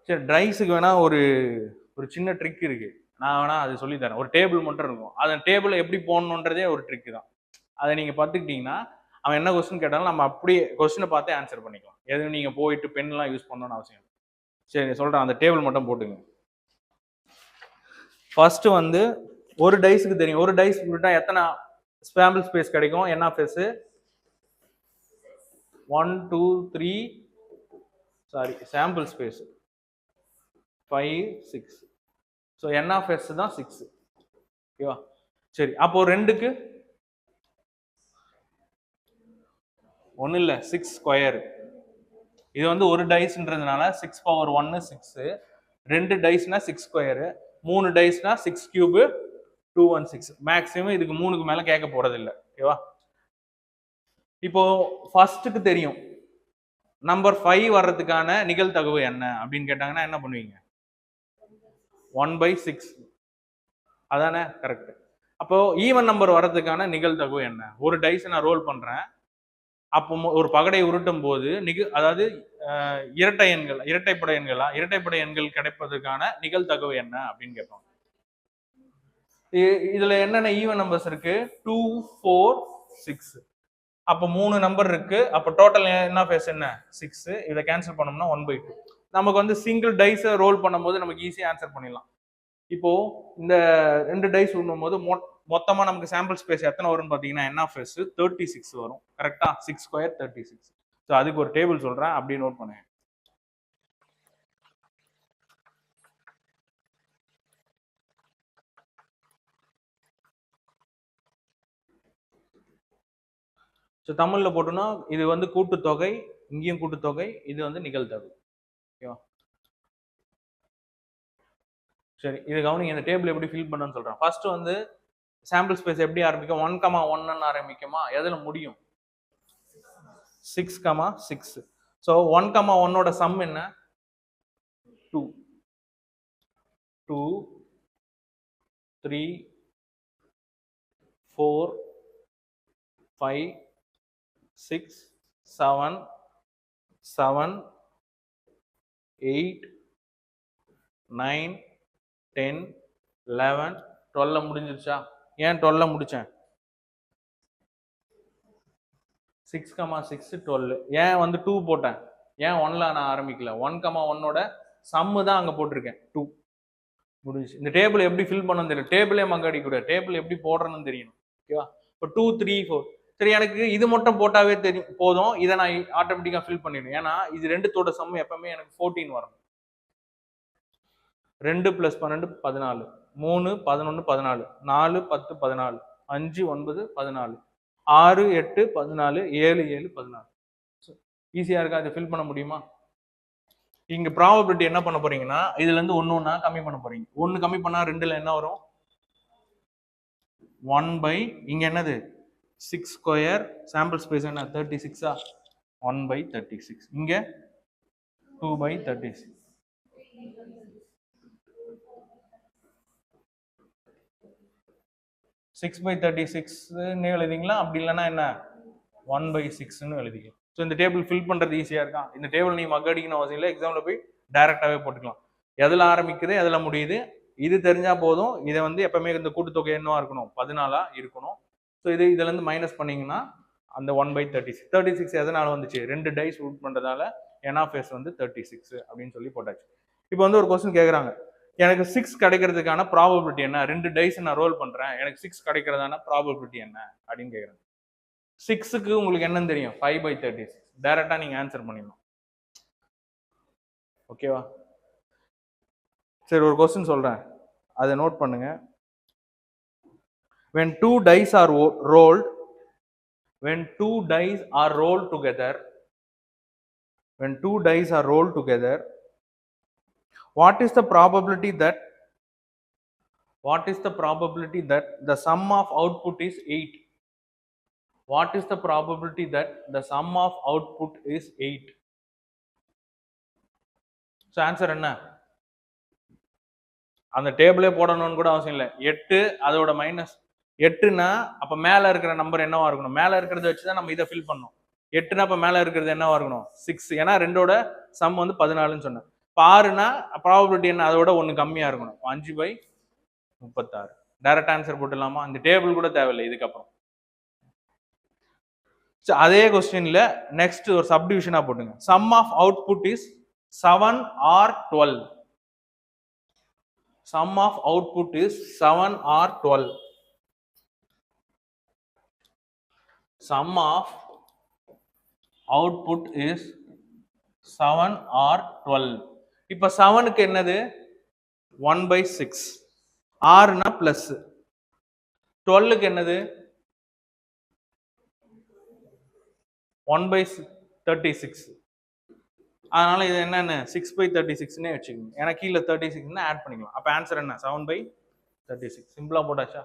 சரி, ட்ரைஸுக்கு வேணா ஒரு ஒரு சின்ன ட்ரிக் இருக்கு. நான் வேணா அது சொல்லி தரேன். ஒரு டேபிள் மட்டும் இருக்கும். அந்த டேபிள எப்படி போடணுன்றதே ஒரு ட்ரிக் தான். அத நீங்க பார்த்துக்கிட்டீங்கன்னா, அவன் என்ன கொஸ்டின் கேட்டாலும் நம்ம அப்படியே கொஸ்டின பார்த்தே ஆன்சர் பண்ணிக்கலாம். எதுவும் நீங்க போயிட்டு பென்லாம் யூஸ் பண்ணணும்னு அவசியம் இல்ல. சரி சொல்றேன். அந்த டேபிள் மட்டும் போட்டுங்க. ஃபர்ஸ்ட் வந்து ஒரு டைஸ்க்கு தெரியும். ஒரு டைஸ் விட்டா எத்தனை சாம்பிள் ஸ்பேஸ் கிடைக்கும்? n of s 1 2 3 sorry sample space 5 6. So n of s தான் 6. ஓகேவா? சரி, அப்போ ரெண்டுக்கு ஒன்றும் இல்லை, 6 ஸ்கொயர். இது வந்து ஒரு டைஸ்ன்றதுனால 6 பவர் 1 6, 2 டைஸ்னா 6 ஸ்கொயரு, 3 டைஸ்னா 6 கியூபு 216. மேக்ஸிமம் இதுக்கு 3க்கு மேல கேட்க போறது இல்லை. ஓகேவா? இப்போ ஃபர்ஸ்ட்டுக்கு தெரியும் நம்பர் 5 வர்றதுக்கான நிகழ்தகவு என்ன அப்படின்னு கேட்டாங்கன்னா என்ன பண்ணுவீங்க? 1/6. அதானே கரெக்ட். அப்போ ஈவன் நம்பர் வர்றதுக்கான நிகழ்தகவு என்ன? ஒரு டைஸ் நான் ரோல் பண்றேன். அப்போ ஒரு பகடை உருட்டும் போது அதாவது இரட்டை எண்கள், இரட்டைப்படை எண்கள் கிடைப்பதற்கான நிகழ்தகவு என்ன அப்படின்னு கேட்பாங்க. இதுல என்னென்ன ஈவன் நம்பர்ஸ் இருக்கு? 2 4 6. அப்போ 3 நம்பர் இருக்கு. அப்போ டோட்டல் என்ன ஃபேஸ் என்ன? 6. இதை கேன்சல் பண்ணோம்னா 1/2. நமக்கு வந்து சிங்கிள் டைஸை ரோல் பண்ணும்போது நமக்கு ஈஸியா ஆன்சர் பண்ணிடலாம். இப்போ இந்த 2 டைஸ் விடும்போது மொத்தமா நமக்கு சாம்பிள் ஸ்பேஸ் எத்தனை வரும்னு பாத்தீங்கன்னா n ஆஃப் s 36 வரும். கரெக்டா? 6 ஸ்கொயர் 36. ஸோ அதுக்கு ஒரு டேபிள் சொல்றேன், அப்படி நோட் பண்ணுங்க. ஸோ தமிழ்ல போட்டோம்னா இது வந்து கூட்டுத்தொகை, இங்கேயும் கூட்டுத்தொகை, இது வந்து நிகழ்தகவு. ஓகேவா? சரி, இது கவனிங்க. இந்த டேபிள் எப்படி ஃபில் பண்ணணும்னு சொல்றேன். ஃபர்ஸ்ட் வந்து சாம்பிள் ஸ்பேஸ் எப்படி ஆரம்பிக்கும்? 1,1 ஆரம்பிக்குமா? எதுல முடியும்? 6,6. ஸோ 1,1 சம் என்ன? 2 2 3 4 5 6 7 7 8 9 10 11 12 முடிஞ்சிருச்சா? ஏன் 12 முடிச்சேன்? 6,6 12. ஏன் வந்து 2 போட்டேன்? ஏன் 1ல நான் ஆரம்பிக்கல? 1,1ஓட சம்மு தான் அங்க போட்டிருக்கேன். 2 முடிஞ்சு. இந்த டேபிள் எப்படி ஃபில் பண்ணணும் தெரியல. டேபிளே மங்கடி கூட. டேபிள் எப்படி போடுறதுன்னு தெரியணும். ஓகேவா? இப்போ 2 3 4. சரி, எனக்கு இது மட்டும் போட்டாவே தெரியும் போதும். இதை நான் ஆட்டோமேட்டிக்கா ஃபில் பண்ணிடுவேன். ஏன்னா இது ரெண்டுத்தோட சம் எப்பவுமே எனக்கு 14 வரணும். 2 + 12 14, 3 11 14, 4 10 14, 5 9 14, 6 8 14, 7 7 14. ஈஸியா இருக்கா? இதை ஃபில் பண்ண முடியுமா? இங்க ப்ராபபிலிட்டி என்ன பண்ண போறீங்கன்னா இதுல இருந்து ஒண்ணா கம்மி பண்ண போறீங்க. 1 கம்மி பண்ணா 2ல என்ன வரும்? 1 இங்க என்னது? 6 ஸ்கொயர். சாம்பிள் ஸ்பேஸ் என்ன? 36. 1/36. இங்க 2/36. 6/36 எழுதிங்களா? அப்படி இல்லைன்னா என்ன? 1/6 எழுதிக்கலாம். ஸோ இந்த டேபிள் ஃபில் பண்றது ஈஸியா இருக்கா? இந்த டேபிள் நீ மக் அடிக்கணும் அவசியம் இல்லை. எக்ஸாம்ல போய் டைரக்டாவே போட்டுக்கலாம். எதுல ஆரம்பிக்குது, எதுல முடியுது, இது தெரிஞ்சா போதும். இதை வந்து எப்பவுமே இந்த கூட்டுத்தொகை என்னவா இருக்கணும்? 14 இருக்கணும். ஸோ இதுல இருந்து மைனஸ் பண்ணீங்கன்னா அந்த 1/36. 36 எதனால வந்துச்சு? 2 டைஸ் ரூட் பண்றதால n ஆஃப் s வந்து 36 அப்படின்னு சொல்லி போட்டாச்சு. இப்போ வந்து ஒரு கொஸ்டின் கேட்குறாங்க, எனக்கு 6 கிடைக்கிறதுக்கான ப்ராபபிலிட்டி என்ன? 2 டைஸ் நான் ரோல் பண்றேன், எனக்கு 6 கிடைக்கிறதான ப்ராபபிலிட்டி என்ன அப்படின்னு கேட்குறாங்க. 6க்கு உங்களுக்கு என்னன்னு தெரியும்? 5/36. டைரக்டா நீங்க ஆன்சர் பண்ணிடணும். ஓகேவா? சரி, ஒரு கொஸ்டின் சொல்றேன், அதை நோட் பண்ணுங்க. when two dice are rolled when two dice are rolled together what is the probability that the sum of output is 8? What is the probability that the sum of output is 8? So answer என்ன? அந்த டேபிளே போடணும்னு கூட அவசியம் இல்லை. 8 அதோட minus 8னா அப்ப மேல இருக்கிற நம்பர் என்னவா இருக்கணும்? மேல இருக்கிறத வச்சுதான் நம்ம இதை ஃபில் பண்ணணும். 8னா அப்ப மேல இருக்கிறது என்னவா இருக்கணும்? 6. ஏன்னா 2ஓட சம் வந்து 14ன்னு சொன்னேன். பாருனா ப்ராபபிலிட்டி என்ன, அதோட ஒன்று கம்மியாக இருக்கணும். 5/36. டைரக்ட் ஆன்சர் போட்டுடலாமா? இந்த டேபிள் கூட தேவையில்லை இதுக்கப்புறம். அதே கொஸ்டின்ல நெக்ஸ்ட் ஒரு சப்டிவிஷனா போட்டுங்க. Sum of output is 7 or 12. Sum of output is 7 or 12. Sum of output is 7 or 12. இப்ப 7க்கு என்னது 1/6. ஆறுனா பிளஸ். 12க்கு என்னது 1/36. அதனால இது என்னன்னு 6/36னே வச்சுக்கோங்க. ஏன்னா கீழே 36 ஆட் பண்ணிக்கலாம். அப்ப ஆன்சர் என்ன 7/36. சிம்பிளா போட்டாச்சா?